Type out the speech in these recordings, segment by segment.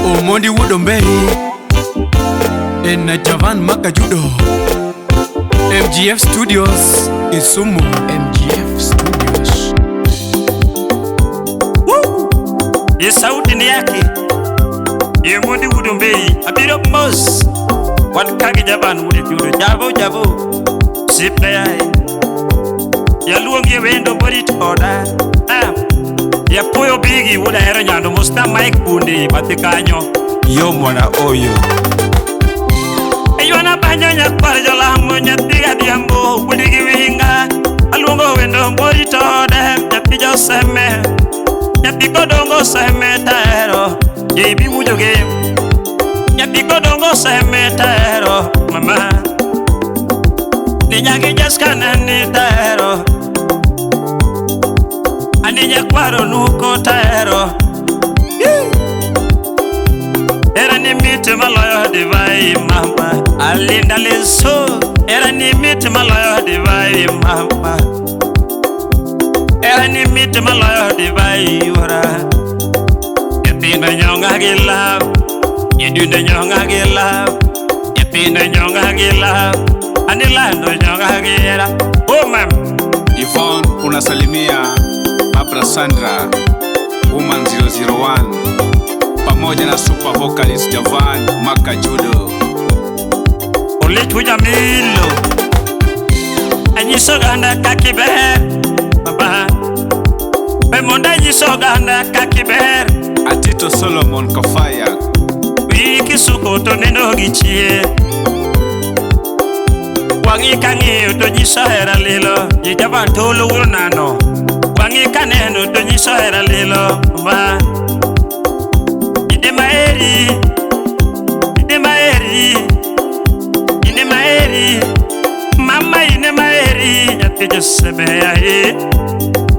Omondi Wudombei in Javan Makajudo. MGF Studios Isumu. MGF Studios. Woo! Ye sauti ni yake Omondi Wudombei abiro mos wan kage Javan Wudojudo jabo sipna yae ya luongi wendo borit oda ya puyo bigi wuda hero nyando musta Mike Bundi batikanyo Yo mwana oyo Ayona banyo nyakwar jolamo nyatiga diambo wudigi winga alungo wendo borit oda nyati joseme nyati kodongo seme taero jebi wujoge nyati kodongo seme taero mama Ninyagi jaskana ni taero Aninya kwaro nuko taero Era ni miti maloyo divai mama Alinda liso Era ni miti maloyo divai mama Era ni miti maloyo divai yura Yatinda nyonga gila Yedunda nyonga gila Yatinda nyonga gila Anilando nyonga gila Oh mam Yvonne unasalimia Abra Sandra Woman 001 pamoja na super vocalist Javan Makajudo. Olitu Jamilo Anyisoganda kakiber Baba Bemonda nyisoganda kakiber Atito Solomon Kafaya Wiki sukoto neno gichie Wangi kangi to nyisahera lilo Yijaba tolo wurnano Wangi kaneno to nyisahera lilo Baba Ine maeri Mama ine maeri Yate josebe ya he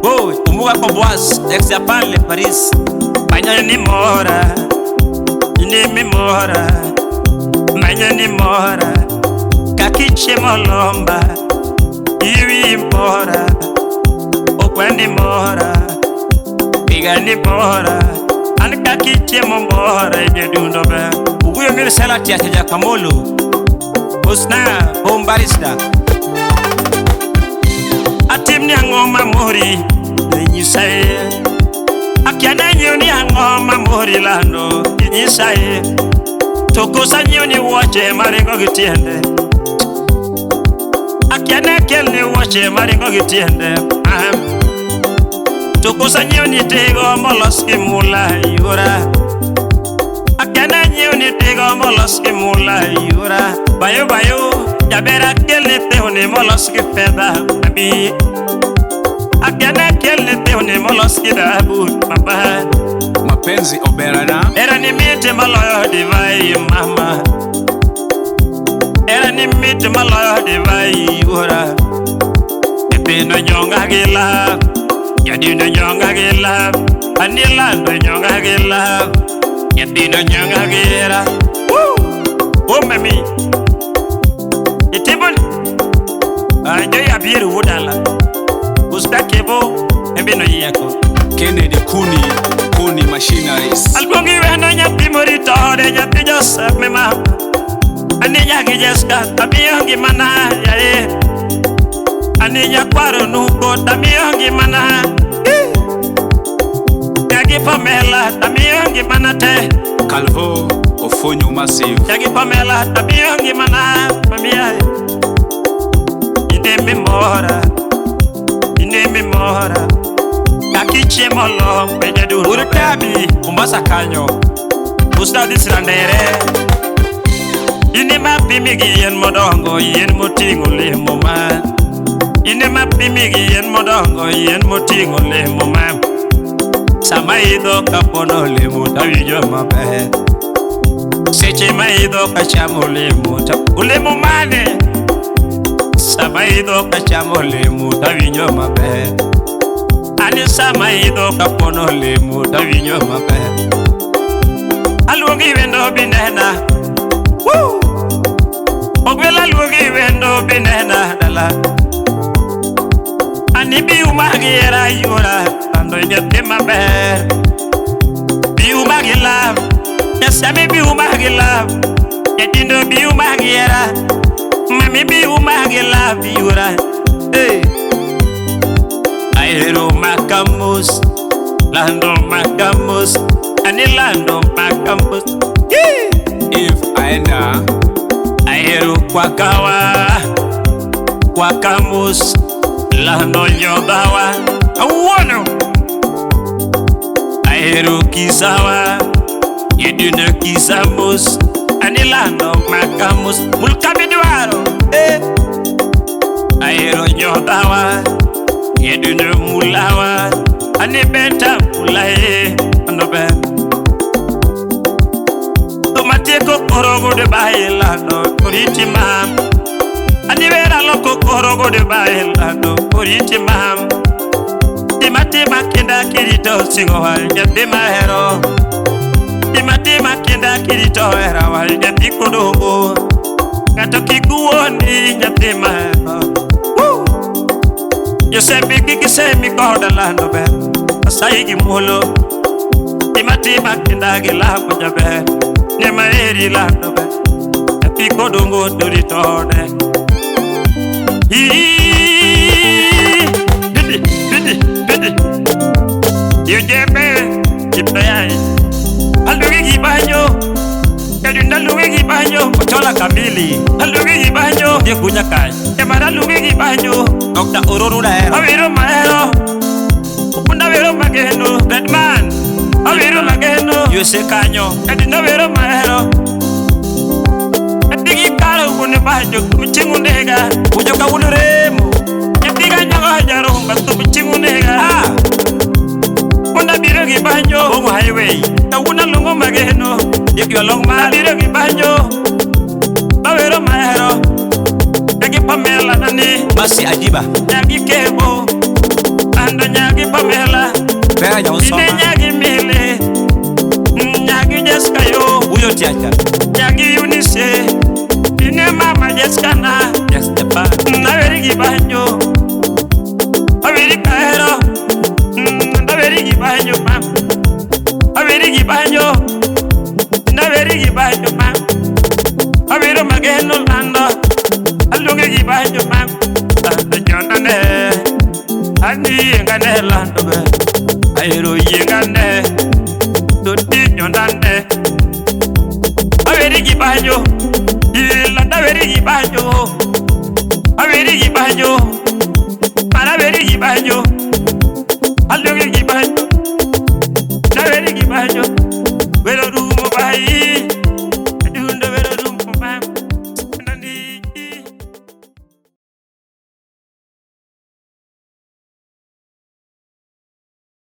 Oh, umuga kwa boas Ex-Japan le Paris Manya ni mora Ine mi mora Manya ni mora Kakiche molomba Iwi mora Okwa ni mora Biga ni mora Anika kiche mbora Yedundo be Uguyo mire salati ya teja kamolu Usna bombarista Atimni angoma mori Nyisaye Akiana nyoni angoma mori lando Nyisaye Tokosa nyoni wache maringo gitiende Akiana kelni wache maringo gitiende Tokosa nyoni tego moloski mula yura Akiana nyoni tego moloski mula yura Bayo Jabera kelni teoni moloski feda Abi Akiana kelni teoni moloski dabu Baba Mapenzi Oberana Era ni miti maloyo divai mama Era ni miti maloyo divai yura Ipino nyonga gila Yadino nyonga gila Anilando nyonga gila Yadino nyonga gila Oh mami Itibun Ajo ya biru udala Usta kebo Ebino yako Kennedy Kuni Machineries Algongi weno nyati morito de nyati Joseph me mama Aninya gijeska Tabiyongi mana yae Aninya kwaro nuko Tabiyongi mana Yagi Pamela Tabiyongi mana te Calvo Ofonyo Massive Yagi Pamela Tabiyongi mana Mamia Ine mi mora Kakiche molo Penye duro Urutabi Umbasa kanyo Usta disrandere Ine mapimigi yen modongo Yen motingo le moma Ine mapimigi yen modongo Yen motingo le moma Sama ido kapono le muta Wijo mabe Seche ma ido kachamo le muta Ule mumane Sama ido kachamo le muta Wijo mabe Ani sama ido kapono le muta Wijo mabe Alungi wendo binena Woo! Ogwela lugi wendo binena dala Ani bi umagi era yura Ando nyate mabe Bi umagi love Yasami bi umagila, yadindo bi umagira, mami bi umagila bi ura. Aero makamus, lando makamus, anilando makamus. If aenda Aero kwakawa, kwakamus, lando nyodawa. Awono. Aero kisawa, yedune kisamus, anilando makamus, mulkabiduaro. Aero nyodawa, yedune mulawa, anibenta mulae, anobe. Tomateko korogo de bailando, poriti mam. Anivera loko korogo de bailando, poriti mam. Timatima kinda kirito singo wal jabi mahero. Timatima kinda kirito era wal jabi kodogo. Gato kiguoni jabi mahero. Yosembi kikisemi koda lando be. Asayigi molo. Timatima kinda gilabo jabe. Nema eri lando be. Jabi kodogo doritone. You jebe, jipayai. Alugi gibanyo, kadunda lugi gibanyo, kuchola kamili. Alugi gibanyo, dia punya kai. Emara lugi gibanyo, dokta ururu daerah. Awiro maero, upunda wiro mageno, Batman. Awiro mageno, yose kanyo, kadunda wiro maero. Kadigi karo kune banyo, kumichingu nega, ujoka uluremu. Kadiga nyago hajaro, batu michingu nega. Punda biro gibanyo, home highway. Tawuna lungo mageno, yekyo long ma biro gibanyo. Awiro maero, kagi Pamela nani, Masi Ajiba nyagi kebo, ando nyagi Pamela, Bera Nyawusoma ine nyagi Mile, nyagi Jessica yo, Uyo Tiacha nyagi Eunice, ine mama Jessica na, Yes Japan naweri gibanyo,